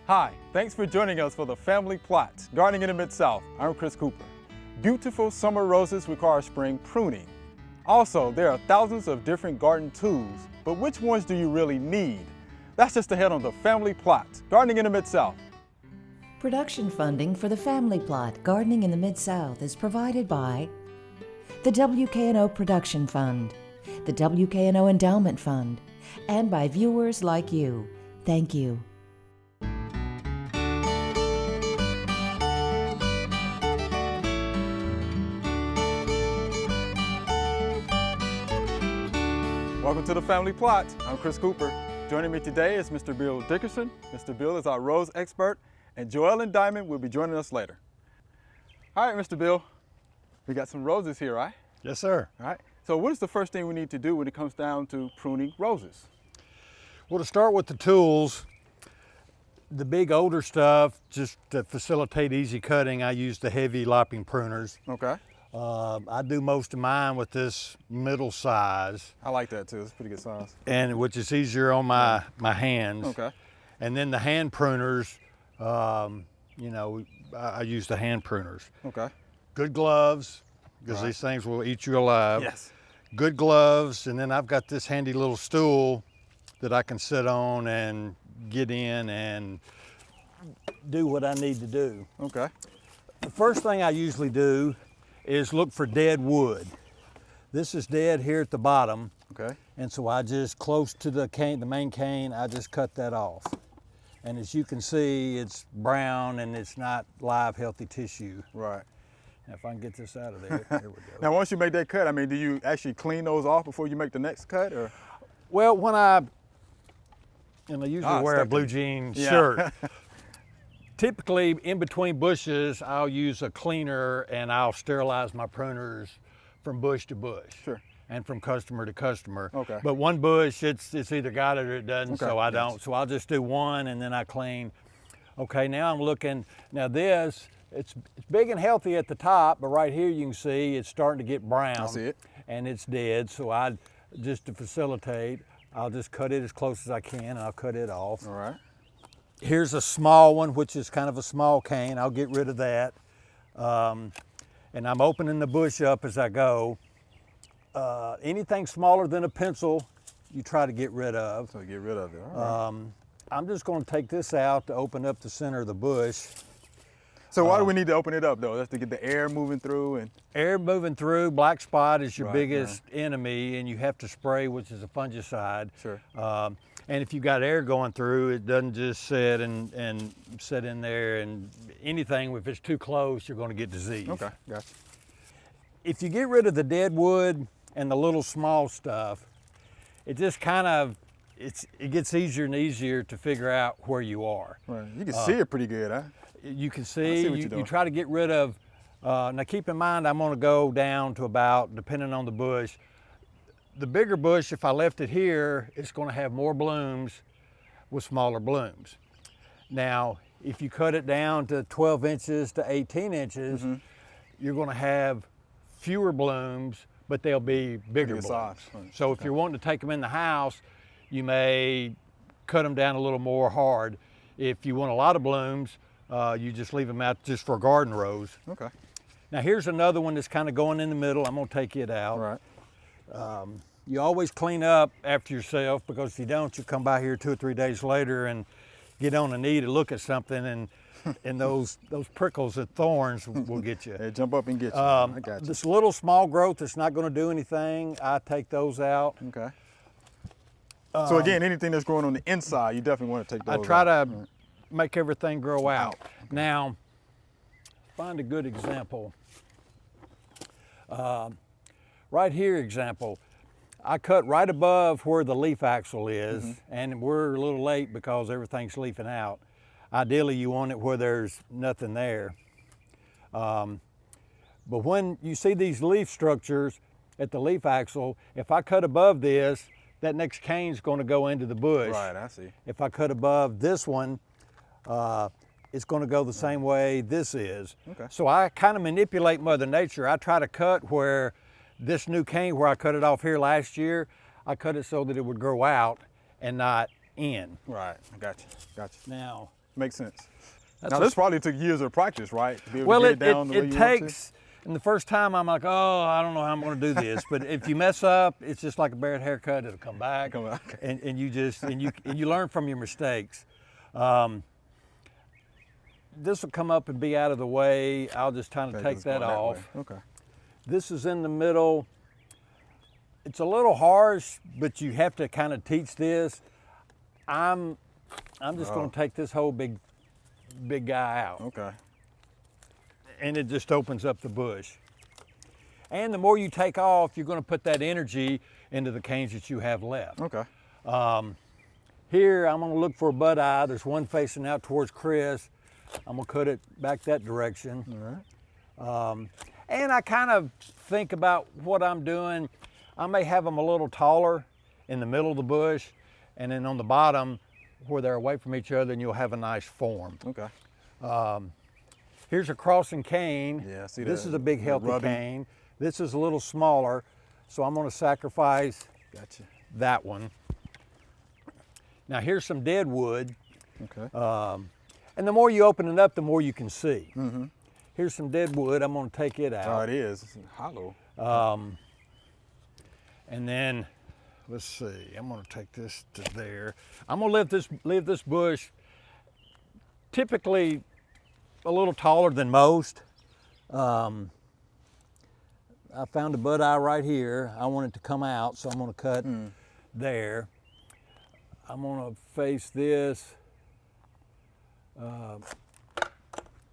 Hi, thanks for joining us for the Family Plot, Gardening in the Mid-South. I'm Chris Cooper. Beautiful summer roses require spring pruning. Also, there are thousands of different garden tools, but which ones do you really need? That's just ahead on the Family Plot, Gardening in the Mid-South. Production funding for the Family Plot, Gardening in the Mid-South is provided by the WKNO Production Fund, the WKNO Endowment Fund, and by viewers like you. Thank you. Welcome to the Family Plot. I'm Chris Cooper. Joining me today is Mr. Bill Dickerson. Mr. Bill is our rose expert, and Joellen Diamond will be joining us later. All right, Mr. Bill, we got some roses here, right? Yes, sir. All right. So what is the first thing we need to do when it comes down to pruning roses? Well, to start with the tools, the big older stuff, just to facilitate easy cutting, I use the heavy lopping pruners. Okay. I do most of mine with this middle size, I like that too. It's a pretty good size. and which is easier on my hands. Okay. And then the hand pruners, I use the hand pruners. Okay. Good gloves, because Right. these things will eat you alive. Yes. Good gloves, and then I've got this handy little stool that I can sit on and get in and do what I need to do. Okay. The first thing I usually do is look for dead wood. This is dead here at the bottom, Okay. and so I just close to the cane, the main cane, I just cut that off. And as you can see, it's brown and it's not live, healthy tissue. Right. Now, if I can get this out of there, there we go. Now, once you make that cut, I mean, do you actually clean those off before you make the next cut, or? Well, I usually wear a stuck blue in. jean Yeah. shirt. Typically, in between bushes, I'll use a cleaner and I'll sterilize my pruners from bush to bush. Sure. And from customer to customer. Okay. But one bush, it's either got it or it doesn't, Okay, so I yes. don't. So I'll just do one and then I clean. Okay, now I'm looking, now this, it's big and healthy at the top, but right here you can see it's starting to get brown. I see it. And it's dead, so just to facilitate, I'll just cut it as close as I can and I'll cut it off. All right. Here's a small one, which is kind of a small cane. I'll get rid of that. And I'm opening the bush up as I go. Anything smaller than a pencil, you try to get rid of. So get rid of it. All right. I'm just going to take this out to open up the center of the bush. So why do we need to open it up, though? That's to get the air moving through and. Air moving through, black spot is your Right, biggest enemy, and you have to spray, which is a fungicide. Sure. And if you've got air going through, it doesn't just sit and sit in there, and anything, if it's too close, you're going to get disease. Okay. Gotcha. If you get rid of the dead wood and the little small stuff, it just kind of, it gets easier and easier to figure out where you are. Right. You can see it pretty good, huh? You can see see, what you're you doing. try to get rid of, now keep in mind I'm gonna go down to about, depending on the bush, the bigger bush, if I left it here, it's gonna have more blooms with smaller blooms. Now, if you cut it down to 12 inches to 18 inches, you're gonna have fewer blooms, but they'll be bigger Bigger blooms. size, right. So if you're wanting to take them in the house, you may cut them down a little more hard. If you want a lot of blooms, you just leave them out just for garden rows. Okay. Now here's another one that's kind of going in the middle. I'm gonna take it out. All right. You always clean up after yourself, because if you don't, you come by here 2 or 3 days later and get on a knee to look at something, and those prickles and thorns will get you. They jump up and get you. I got you. This little small growth that's not gonna do anything, I take those out. Okay. So again, anything that's growing on the inside, you definitely want to take those I try out. to make everything grow out. Now, find a good example. Right here, example. I cut right above where the leaf axle is, and we're a little late because everything's leafing out. Ideally, you want it where there's nothing there. But when you see these leaf structures at the leaf axle, if I cut above this, that next cane's going to go into the bush. Right, I see. If I cut above this one, it's going to go the same way this is. Okay. So I kind of manipulate Mother Nature. I try to cut where this new cane, where I cut it off here last year, I cut it so that it would grow out and not in. Right, I got you. Now, Makes sense. That's Now, a- this probably took years of practice, right? To be able Well, to it, get it down the way it you want takes, and the first time I'm like, oh, I don't know how I'm going to do this. But if you mess up, it's just like a Barrett haircut. It'll come back, Come back. and you just and you learn from your mistakes. This will come up and be out of the way. I'll just kind to. of Okay, take it's that going off. way. Okay. This is in the middle. It's a little harsh, but you have to kind of teach this. I'm just going to take this whole big guy out. Okay. And it just opens up the bush. And the more you take off, you're going to put that energy into the canes that you have left. Okay. Here, I'm going to look for a bud eye. There's one facing out towards Chris. I'm going to cut it back that direction. All right. And I kind of think about what I'm doing. I may have them a little taller in the middle of the bush, and then on the bottom, where they're away from each other, and you'll have a nice form. Okay. Here's a crossing cane. Yeah, I see This that. is a big, healthy Rubby. cane. This is a little smaller, so I'm going to sacrifice Gotcha. that one. Now here's some dead wood, Okay. and the more you open it up, the more you can see. Here's some dead wood. I'm going to take it Oh, out, it is. It's hollow. and then let's see. I'm going to take this to there. I'm going to leave this bush typically a little taller than most. I found a bud eye right here. I want it to come out, so I'm going to cut there. I'm going to face this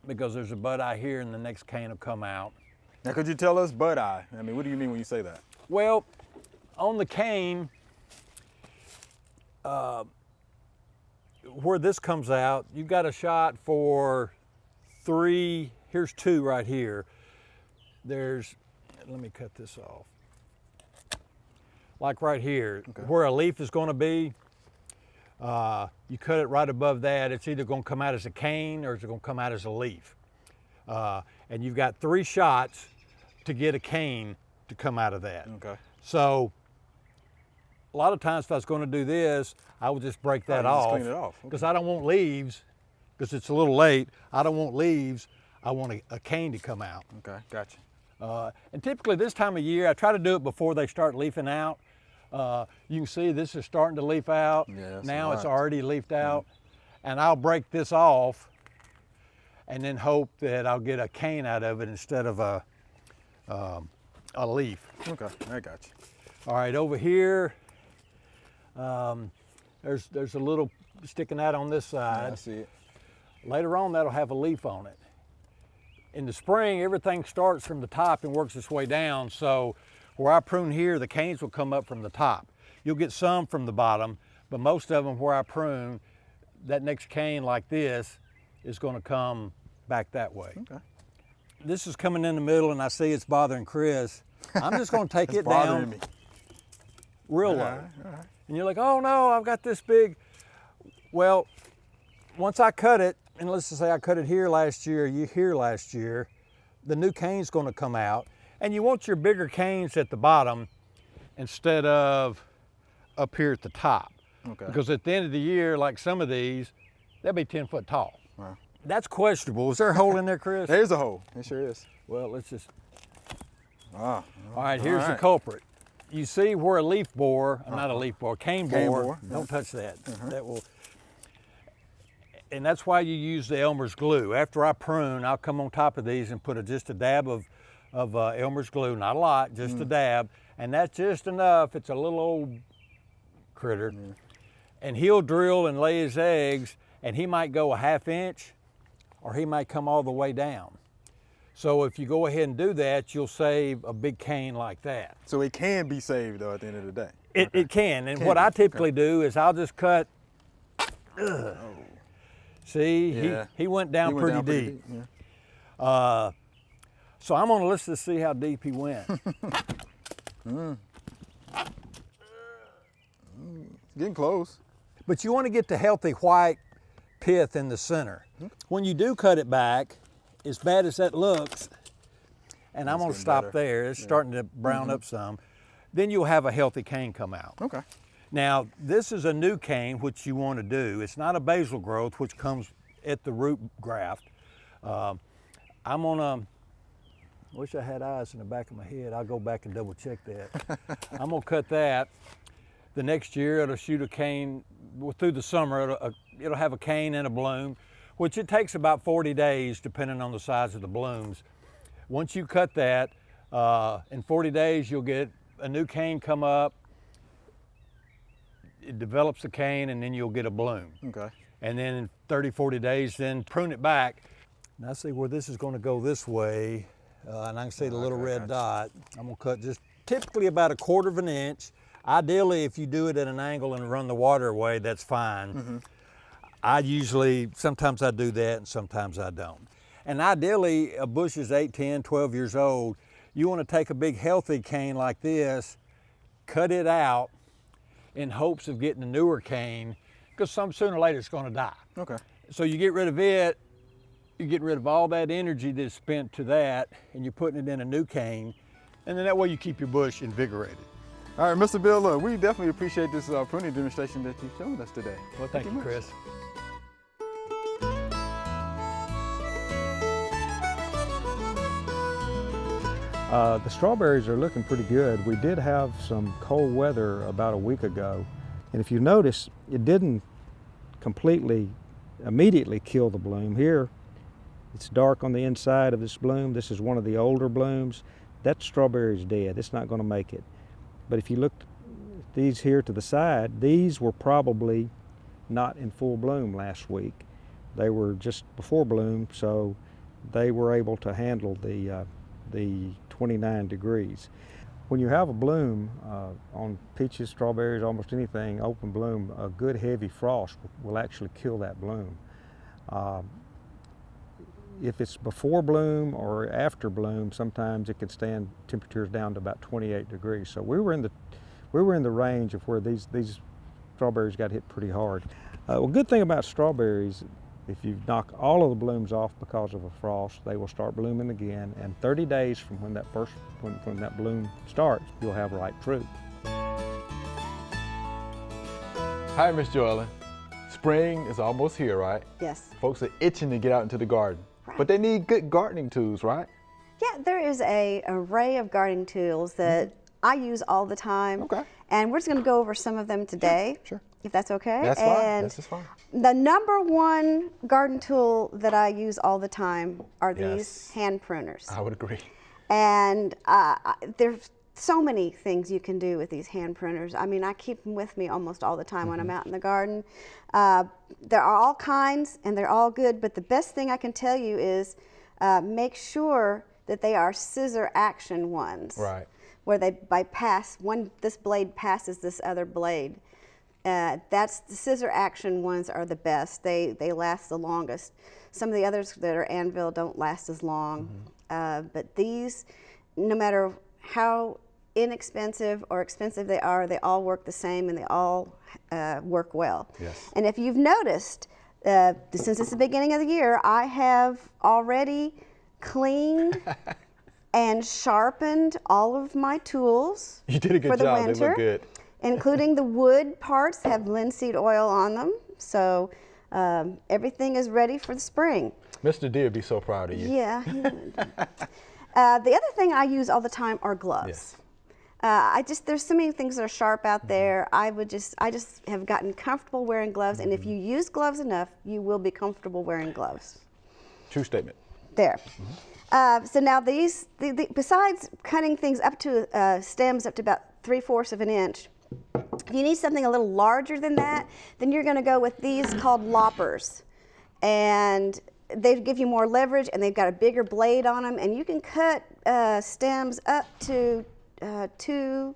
because there's a bud eye here, and the next cane will come out. Now, could you tell us bud eye? I mean, what do you mean when you say that? Well, on the cane, where this comes out, you've got a shot for 3. Here's 2 right here. Let me cut this off. Like right here, where a leaf is going to be, you cut it right above that. It's either going to come out as a cane or it's going to come out as a leaf. And you've got 3 shots to get a cane to come out of that. Okay. So a lot of times if I was going to do this, I would just break that you just off. clean it off. Okay. Because I don't want leaves, because it's a little late. I don't want leaves. I want a cane to come out. Okay. Gotcha. And typically this time of year, I try to do it before they start leafing out. You can see this is starting to leaf out. Yeah, that's now a it's lot. already leafed out. And I'll break this off and then hope that I'll get a cane out of it instead of a leaf. Okay. I got you. All right, over here, there's a little sticking out on this I side. see it. Later on, that'll have a leaf on it. In the spring, everything starts from the top and works its way down. So where I prune here, the canes will come up from the top. You'll get some from the bottom, but most of them where I prune, that next cane like this is going to come back that way. Okay. This is coming in the middle, and I see it's bothering Chris. I'm just going to take It's it bothering down me. real low. All right. And you're like, oh no, I've got this big. Well, once I cut it, and let's just say I cut it here last year, the new cane's going to come out. And you want your bigger canes at the bottom instead of up here at the top. Okay. Because at the end of the year, like some of these, they'll be 10 foot tall. Wow. That's questionable. Is there a hole in there, Chris? There's a hole. It sure is. Well, let's just, Ah. all right, here's the right. culprit. You see where a leaf borer, not a leaf borer, cane Cane borer, borer, don't touch that. That will, and that's why you use the Elmer's glue. After I prune, I'll come on top of these and put just a dab of Elmer's glue, not a lot, just a dab, and that's just enough. It's a little old critter, and he'll drill and lay his eggs, and he might go a ½ inch, or he might come all the way down. So if you go ahead and do that, you'll save a big cane like that. So it can be saved though at the end of the day. It can, and Can what be, I typically do is I'll just cut. See, Yeah. he went down He went pretty down deep. Yeah. So I'm gonna let's just see how deep he went. Getting close. But you want to get the healthy white pith in the center. When you do cut it back, as bad as that looks, and I'm gonna getting stop better. there, it's starting to brown up some, then you'll have a healthy cane come out. Okay. Now, this is a new cane, which you want to do. It's not a basal growth, which comes at the root graft. I'm gonna, wish I had eyes in the back of my head. I'll go back and double check that. I'm gonna cut that. The next year it'll shoot a cane, well, through the summer it'll have a cane and a bloom, which it takes about 40 days depending on the size of the blooms. Once you cut that, in 40 days you'll get a new cane come up, it develops a cane, and then you'll get a bloom. Okay. And then in 30, 40 days, then prune it back. Now I see where this is gonna go this way, and I can see the little red dot. I'm gonna cut just typically about 1/4 of an inch. Ideally, if you do it at an angle and run the water away, that's fine. Sometimes I do that and sometimes I don't. And ideally, a bush is 8, 10, 12 years old. You wanna take a big healthy cane like this, cut it out in hopes of getting a newer cane, because sooner or later it's gonna die. Okay. So you get rid of it, you get rid of all that energy that's spent to that, and you're putting it in a new cane, and then that way you keep your bush invigorated. All right, Mr. Bill, look, we definitely appreciate this pruning demonstration that you've shown us today. Well, thank you, much. Chris. The strawberries are looking pretty good. We did have some cold weather about a week ago, and if you notice, it didn't immediately kill the bloom. Here, it's dark on the inside of this bloom. This is one of the older blooms. That strawberry is dead. It's not going to make it. But if you look at these here to the side, these were probably not in full bloom last week. They were just before bloom, so they were able to handle the 29 degrees. When you have a bloom on peaches, strawberries, almost anything, open bloom, a good heavy frost will actually kill that bloom. If it's before bloom or after bloom, sometimes it can stand temperatures down to about 28 degrees. So we were in the range of where these strawberries got hit pretty hard. Well, good thing about strawberries, if you knock all of the blooms off because of a frost, they will start blooming again. And 30 days from when that bloom starts, you'll have ripe fruit. Hi, Miss Joellen. Spring is almost here, right? Yes. Folks are itching to get out into the garden, Right. but they need good gardening tools, right? Yeah, there is an array of gardening tools that I use all the time. Okay. And we're just going to go over some of them today. Sure. If that's okay. That's fine. And That's just fine. the number one garden tool that I use all the time are these Yes. hand pruners. I would agree. And there's so many things you can do with these hand pruners. I mean, I keep them with me almost all the time when I'm out in the garden. There are all kinds and they're all good, but the best thing I can tell you is make sure that they are scissor action ones. Right. Where they bypass, this blade passes this other blade. That's the scissor action ones are the best. They last the longest. Some of the others that are anvil don't last as long. But these, no matter how inexpensive or expensive they all work the same and they all work well. Yes. And if you've noticed, since it's the beginning of the year, I have already cleaned and sharpened all of my tools You did a good for the job. winter. They look good. Including the wood parts have linseed oil on them. So everything is ready for the spring. Mr. D would be so proud of you. Yeah. The other thing I use all the time are gloves. Yes. There's so many things that are sharp out there. I just have gotten comfortable wearing gloves, and if you use gloves enough, you will be comfortable wearing gloves. True statement. There. So now these, besides cutting things up to stems up to about 3/4 of an inch, if you need something a little larger than that, then you're going to go with these called loppers. And they give you more leverage, and they've got a bigger blade on them, and you can cut stems up to 2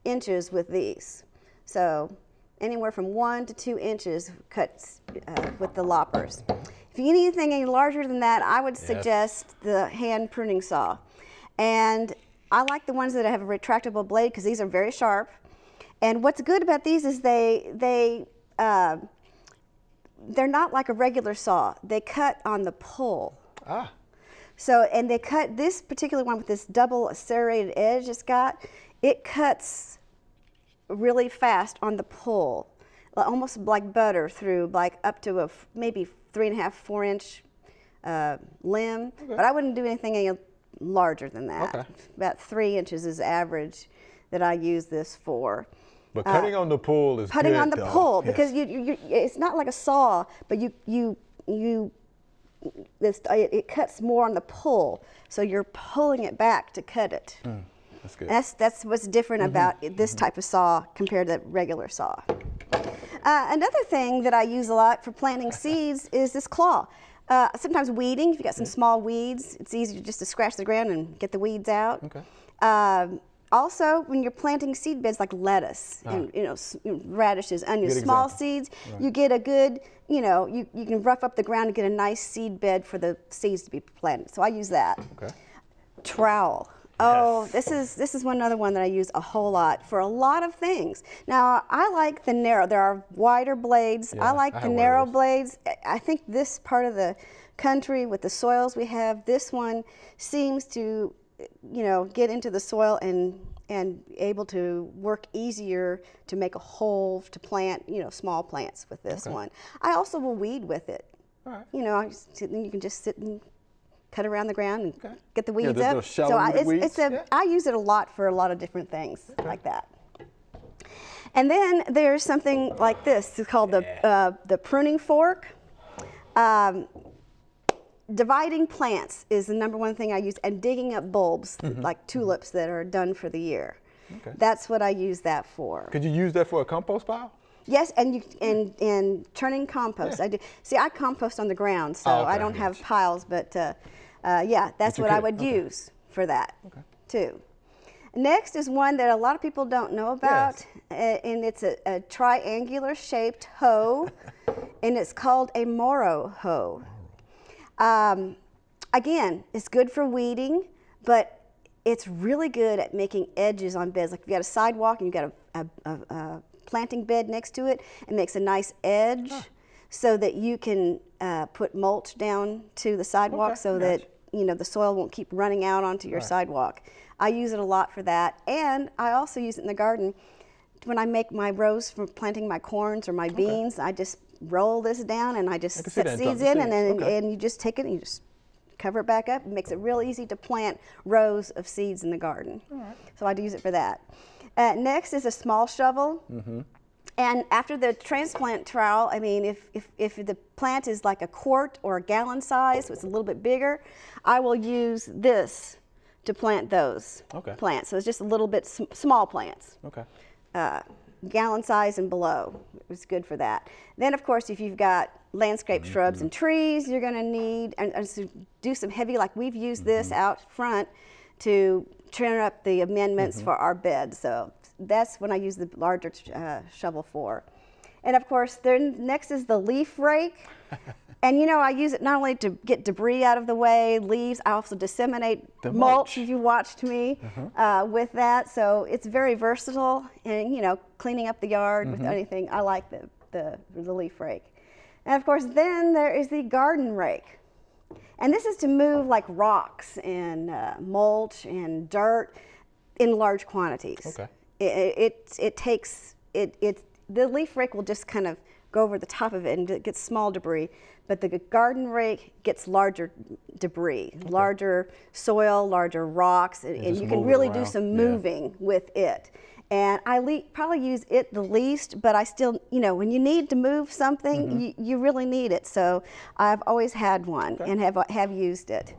inches with these. So anywhere from 1 to 2 inches cuts with the loppers. If you need anything any larger than that, I would suggest the hand pruning saw. And I like the ones that have a retractable blade because these are very sharp. And what's good about these is they're not like a regular saw. They cut on the pull. Ah. So, and they cut this particular one with this double serrated edge it cuts really fast on the pull, almost like butter through like up to maybe 3.5, 4-inch limb, but I wouldn't do anything any larger than that. Okay. About 3 inches is average that I use this for. But cutting on the pull is Cutting good, on the though. pull, Yes. because it's not like a saw, but it cuts more on the pull, so you're pulling it back to cut it. That's good. That's what's different about this type of saw compared to regular saw. Another thing that I use a lot for planting seeds is this claw. Sometimes weeding, if you've got some small weeds, it's easy just to scratch the ground and get the weeds out. Okay. Also, when you're planting seed beds like lettuce and radishes, onions, Good small example. seeds, you get a good, you can rough up the ground and get a nice seed bed for the seeds to be planted. So I use that. Okay. Trowel. Oh, this is another one that I use a whole lot for a lot of things. Now, I like the narrow. There are wider blades. Yeah, I like I the have one of narrow those. blades. I think this part of the country with the soils we have, this one seems to, get into the soil and able to work easier to make a hole to plant, small plants with this one. I also will weed with it. All right. You can just sit and cut around the ground and get the Yeah, weeds the little up. shallow weeds. Yeah. I use it a lot for a lot of different things like that. And then there's something like this. It's called the pruning fork. Dividing plants is the number one thing I use, and digging up bulbs like tulips that are done for the year. Okay. That's what I use that for. Could you use that for a compost pile? Yes, and turning compost. I do. See, I compost on the ground, so Oh, okay, I don't I have got you. piles, but yeah, that's you what I could, would okay. use for that too. Next is one that a lot of people don't know about, and it's a triangular shaped hoe, and it's called a Moro hoe. Again, it's good for weeding, but it's really good at making edges on beds. Like if you got a sidewalk and you've got a planting bed next to it, it makes a nice edge so that you can put mulch down to the sidewalk Okay, so gotcha. that the soil won't keep running out onto your sidewalk. I use it a lot for that, and I also use it in the garden. When I make my rows for planting my corns or my beans, I just roll this down and I just can see set that and dump seeds the in, and seeds. then Okay. and you just take it and you just cover it back up. It makes it real easy to plant rows of seeds in the garden. So I'd use it for that. Next is a small shovel. And after the transplant trowel, I mean, if the plant is like a quart or a gallon size, so it's a little bit bigger, I will use this to plant those plants. So it's just a little bit small plants. Okay. Gallon size and below. It's good for that. Then, of course, if you've got landscape shrubs and trees, you're going to need and to do some heavy, like we've used this out front to turn up the amendments for our bed. So that's when I use the larger shovel for. And of course, then next is the leaf rake. And I use it not only to get debris out of the way, leaves, I also disseminate The mulch, mulch. if you watched me with that. So it's very versatile, and cleaning up the yard with anything. I like the leaf rake. And of course, then there is the garden rake. And this is to move like rocks and mulch and dirt in large quantities. Okay. The leaf rake will just kind of go over the top of it and get small debris, but the garden rake gets larger debris, larger soil, larger rocks, and just you can move it really do around. some Yeah. moving with it. And I probably use it the least, but I still, when you need to move something, you really need it. So I've always had one and have used it.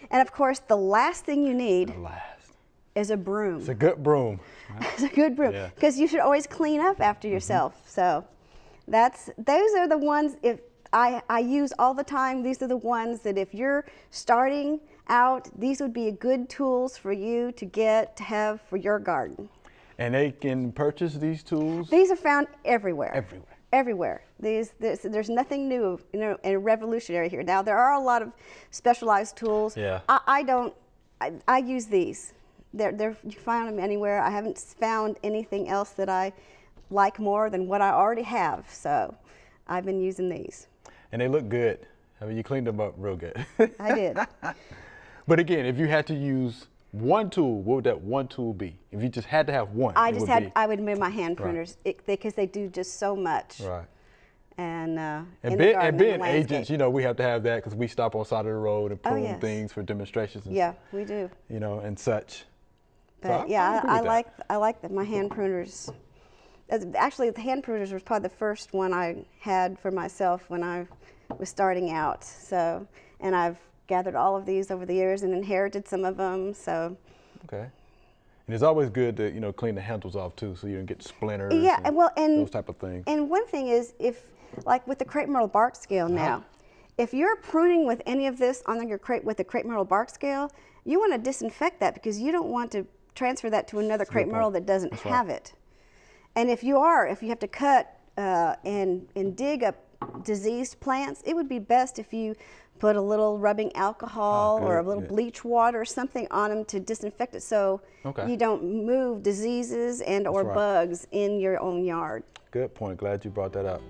And of course, the last thing you need Last. is a broom. It's a good broom. It's a good broom, Yeah. because you should always clean up after yourself. So those are the ones if I use all the time. These are the ones that if you're starting out, these would be good tools for you to have for your garden. And they can purchase these tools These are found everywhere. everywhere. Everywhere. There's nothing new, and revolutionary here. Now there are a lot of specialized tools. Yeah. I use these. You find them anywhere. I haven't found anything else that I like more than what I already have. So I've been using these. And they look good. I mean, you cleaned them up real good. I did. But again, if you had to use one tool, what would that one tool be? If you just had to have one, I it just would be- I would move my hand printers because they do just so much. Right. and in And, the being, garden, and in the being landscape. agents, you know, we have to have that because we stop on the side of the road and prune yes. things for demonstrations and, Yeah, we do. you know, and such. So But yeah, agree I with that. like my hand pruners. Actually, the hand pruners was probably the first one I had for myself when I was starting out. So, and I've gathered all of these over the years and inherited some of them. So. Okay. And it's always good to, you know, clean the handles off too, so you don't get splinters. Yeah, and those type of things. And one thing is, if like with the crepe myrtle bark scale now, if you're pruning with any of this on your crepe with the crepe myrtle bark scale, you want to disinfect that because you don't want to transfer that to another crepe myrtle that doesn't have it. And if you have to cut and dig up diseased plants, it would be best if you put a little rubbing alcohol or a little bleach water or something on them to disinfect it so you don't move diseases and or bugs in your own yard. Good point. Glad you brought that up.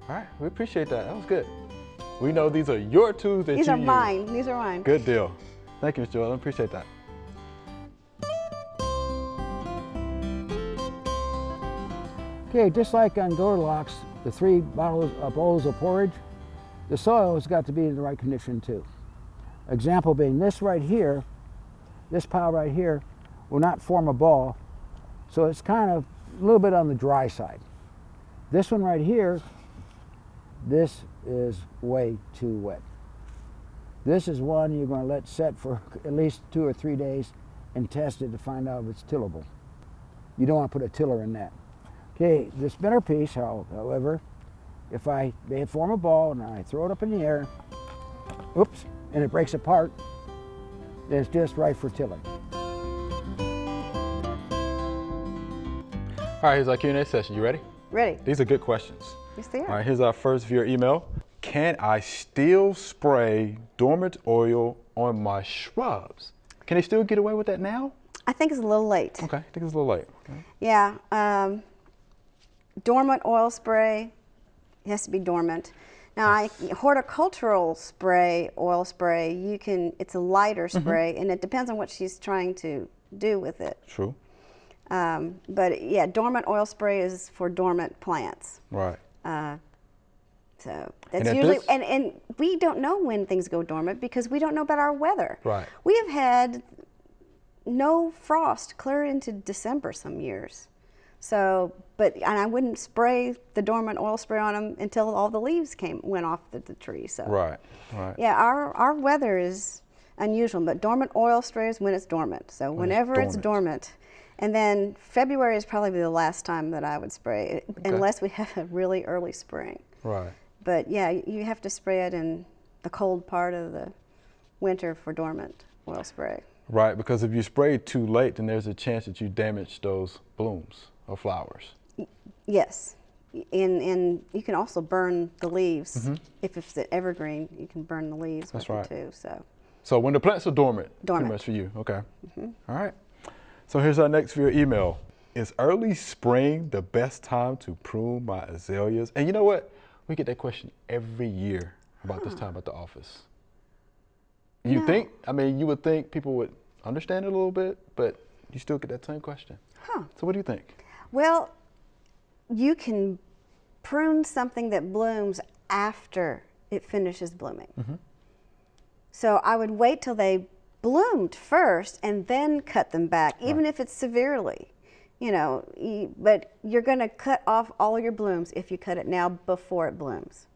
All right, we appreciate that. That was good. We know these are your tools that you use. These are mine. These are mine. Good deal. Thank you, Ms. Joel. I appreciate that. Okay, just like on Goldilocks, the 3 bowls of porridge, the soil has got to be in the right condition too. Example being this right here, this pile right here will not form a ball, so it's kind of a little bit on the dry side. This one right here, this is way too wet. This is one you're going to let set for at least 2 or 3 days and test it to find out if it's tillable. You don't want to put a tiller in that. Okay, the spinner piece, however, if they form a ball and I throw it up in the air, oops, and it breaks apart, then it's just right for tilling. All right, here's our Q&A session. You ready? Ready? These are good questions. Yes, they are. All right, here's our first viewer email. Can I still spray dormant oil on my shrubs? Can they still get away with that now? I think it's a little late. Okay, I think it's a little late. Okay. Yeah, dormant oil spray, it has to be dormant. Now, horticultural spray, oil spray, it's a lighter spray, and it depends on what she's trying to do with it. True. But yeah, dormant oil spray is for dormant plants. Right. So that's And usually, and we don't know when things go dormant because we don't know about our weather. Right. We have had no frost clear into December some years. So, and I wouldn't spray the dormant oil spray on them until all the leaves went off the tree. So. Right. Right. Yeah, our weather is unusual, but dormant oil spray is when it's dormant. So whenever it's dormant. And then February is probably the last time that I would spray it, unless we have a really early spring. Right. But yeah, you have to spray it in the cold part of the winter for dormant oil spray. Right, because if you spray too late, then there's a chance that you damage those blooms or flowers. Yes, and you can also burn the leaves. If it's an evergreen, you can burn the leaves with it too. So when the plants are dormant, Dormant. pretty much for you. Okay. All right. So here's our next viewer email. Is early spring the best time to prune my azaleas? And you know what? We get that question every year about this time at the office. You would think people would understand it a little bit, but you still get that same question. So what do you think? Well, you can prune something that blooms after it finishes blooming. So I would wait till they bloomed first and then cut them back, even if it's severely. You know, but you're going to cut off all your blooms if you cut it now before it blooms.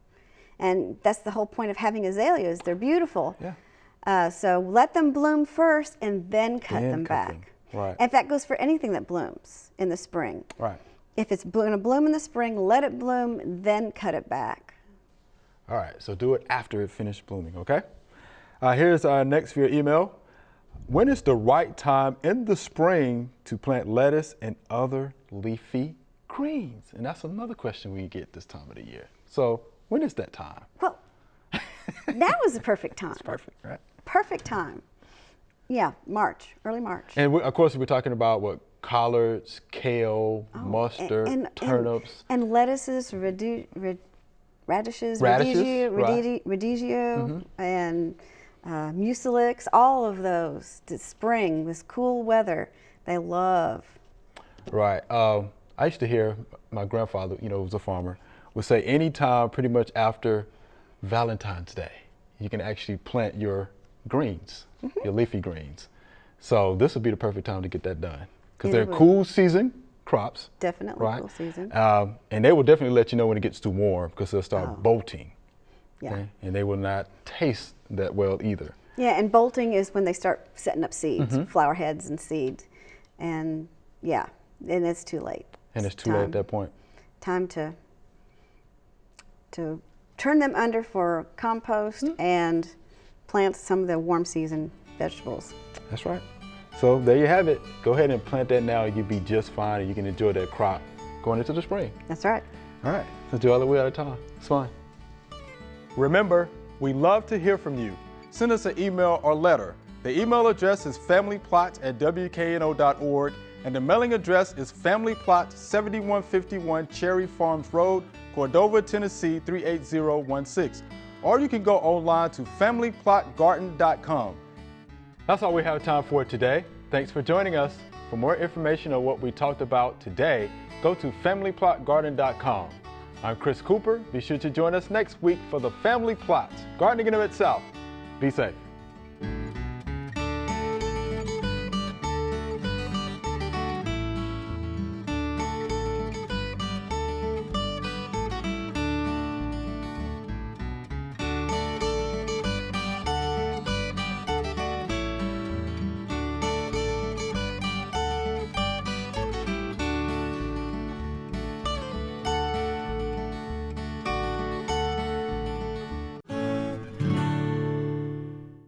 And that's the whole point of having azaleas. They're beautiful. Yeah. So let them bloom first and then cut them back. Right. And that goes for anything that blooms in the spring. Right. If it's going to bloom in the spring, let it bloom, then cut it back. All right, so do it after it finished blooming, okay? Here's our next viewer email. When is the right time in the spring to plant lettuce and other leafy greens? And that's another question we get this time of the year. So when is that time? Well, now is the perfect time. It's perfect, right? Perfect time. Yeah, March, early March. And of course, we're talking about what? Collards, kale, mustard, turnips. And lettuces, radishes, radicchio, and mucilix, all of those. The spring, this cool weather, they love. Right. I used to hear my grandfather, was a farmer, would say anytime pretty much after Valentine's Day, you can actually plant your greens, your leafy greens. So this would be the perfect time to get that done because they're cool season crops. Definitely right? cool season. And they will definitely let you know when it gets too warm because they'll start bolting. Yeah. Okay? And they will not taste that well either. Yeah, and bolting is when they start setting up seeds, flower heads and seeds. And yeah, and it's too late. And it's too late at that point. Time to turn them under for compost and plant some of the warm season vegetables. That's right. So there you have it. Go ahead and plant that now. You'll be just fine and you can enjoy that crop going into the spring. That's right. All right, let's do all the way out of time. It's fine. Remember, we love to hear from you. Send us an email or letter. The email address is familyplot@wkno.org and the mailing address is Family Plot 7151 Cherry Farms Road, Cordova, Tennessee 38016. Or you can go online to familyplotgarden.com. That's all we have time for today. Thanks for joining us. For more information on what we talked about today, go to familyplotgarden.com. I'm Chris Cooper. Be sure to join us next week for the Family Plot, Gardening in the Mid-South. Be safe.